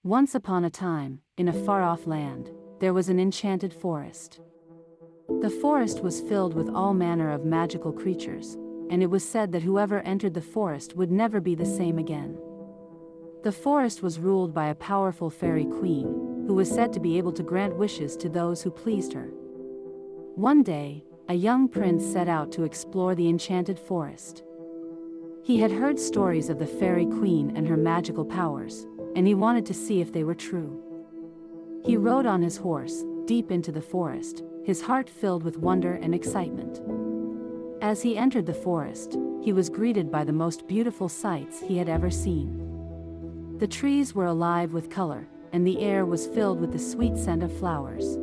Once upon a time, in a far-off land, there was an enchanted forest. The forest was filled with all manner of magical creatures, and it was said that whoever entered the forest would never be the same again. The forest was ruled by a powerful fairy queen, who was said to be able to grant wishes to those who pleased her. One day, a young prince set out to explore the enchanted forest. He had heard stories of the fairy queen and her magical powers, and he wanted to see if they were true. He rode on his horse, deep into the forest, his heart filled with wonder and excitement. As he entered the forest, he was greeted by the most beautiful sights he had ever seen. The trees were alive with color, and the air was filled with the sweet scent of flowers.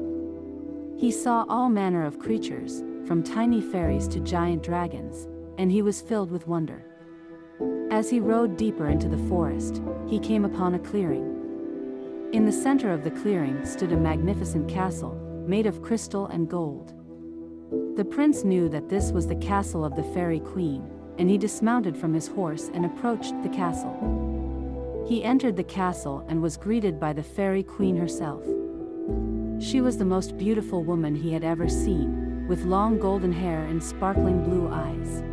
He saw all manner of creatures, from tiny fairies to giant dragons, and he was filled with wonder. As he rode deeper into the forest, he came upon a clearing. In the center of the clearing stood a magnificent castle, made of crystal and gold. The prince knew that this was the castle of the fairy queen, and he dismounted from his horse and approached the castle. He entered the castle and was greeted by the fairy queen herself. She was the most beautiful woman he had ever seen, with long golden hair and sparkling blue eyes.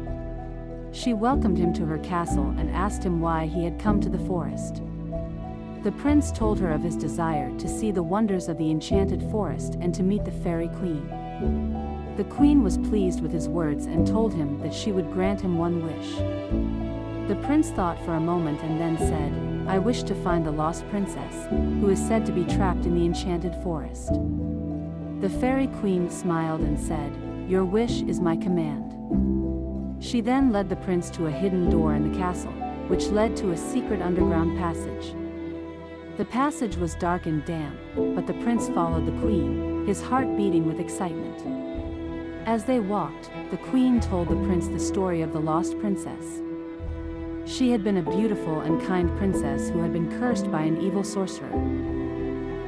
She welcomed him to her castle and asked him why he had come to the forest. The prince told her of his desire to see the wonders of the enchanted forest and to meet the fairy queen. The queen was pleased with his words and told him that she would grant him one wish. The prince thought for a moment and then said, "I wish to find the lost princess, who is said to be trapped in the enchanted forest." The fairy queen smiled and said, "Your wish is my command." She then led the prince to a hidden door in the castle, which led to a secret underground passage. The passage was dark and damp, but the prince followed the queen, his heart beating with excitement. As they walked, the queen told the prince the story of the lost princess. She had been a beautiful and kind princess who had been cursed by an evil sorcerer.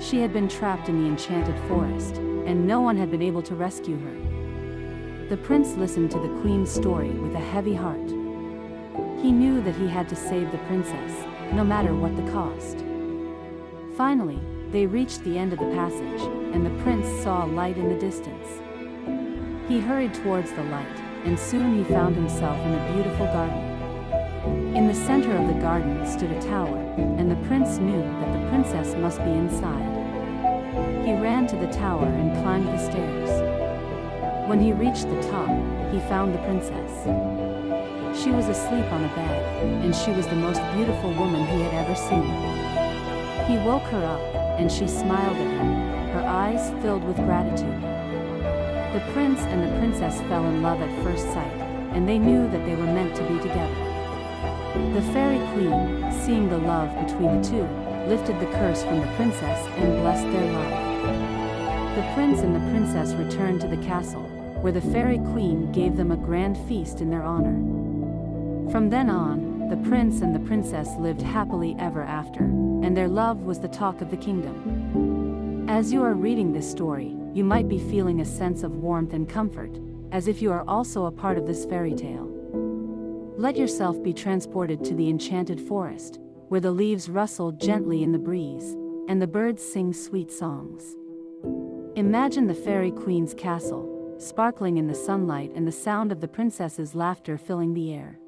She had been trapped in the enchanted forest, and no one had been able to rescue her. The prince listened to the queen's story with a heavy heart. He knew that he had to save the princess, no matter what the cost. Finally, they reached the end of the passage, and the prince saw a light in the distance. He hurried towards the light, and soon he found himself in a beautiful garden. In the center of the garden stood a tower, and the prince knew that the princess must be inside. He ran to the tower and climbed the stairs. When he reached the top, he found the princess. She was asleep on a bed, and she was the most beautiful woman he had ever seen. He woke her up, and she smiled at him, her eyes filled with gratitude. The prince and the princess fell in love at first sight, and they knew that they were meant to be together. The fairy queen, seeing the love between the two, lifted the curse from the princess and blessed their love. The prince and the princess returned to the castle, where the fairy queen gave them a grand feast in their honor. From then on, the prince and the princess lived happily ever after, and their love was the talk of the kingdom. As you are reading this story, you might be feeling a sense of warmth and comfort, as if you are also a part of this fairy tale. Let yourself be transported to the enchanted forest, where the leaves rustle gently in the breeze, and the birds sing sweet songs. Imagine the fairy queen's castle, sparkling in the sunlight and the sound of the princess's laughter filling the air.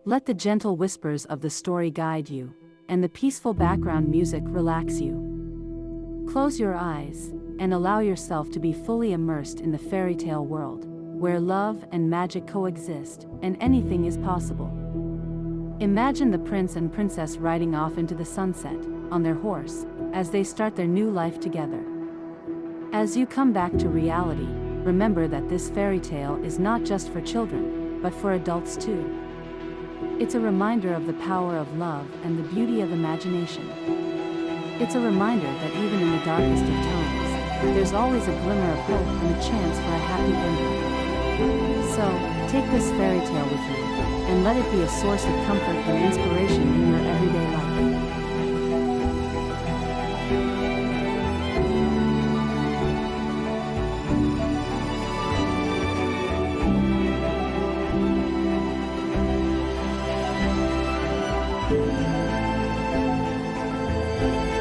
Let the gentle whispers of the story guide you, and the peaceful background music relax you. Close your eyes, and allow yourself to be fully immersed in the fairy tale world, where love and magic coexist, and anything is possible. Imagine the prince and princess riding off into the sunset, on their horse, as they start their new life together. As you come back to reality, remember that this fairy tale is not just for children, but for adults too. It's a reminder of the power of love and the beauty of imagination. It's a reminder that even in the darkest of times, there's always a glimmer of hope and a chance for a happy ending. So, take this fairy tale with you, and let it be a source of comfort and inspiration in your everyday life. Thank you.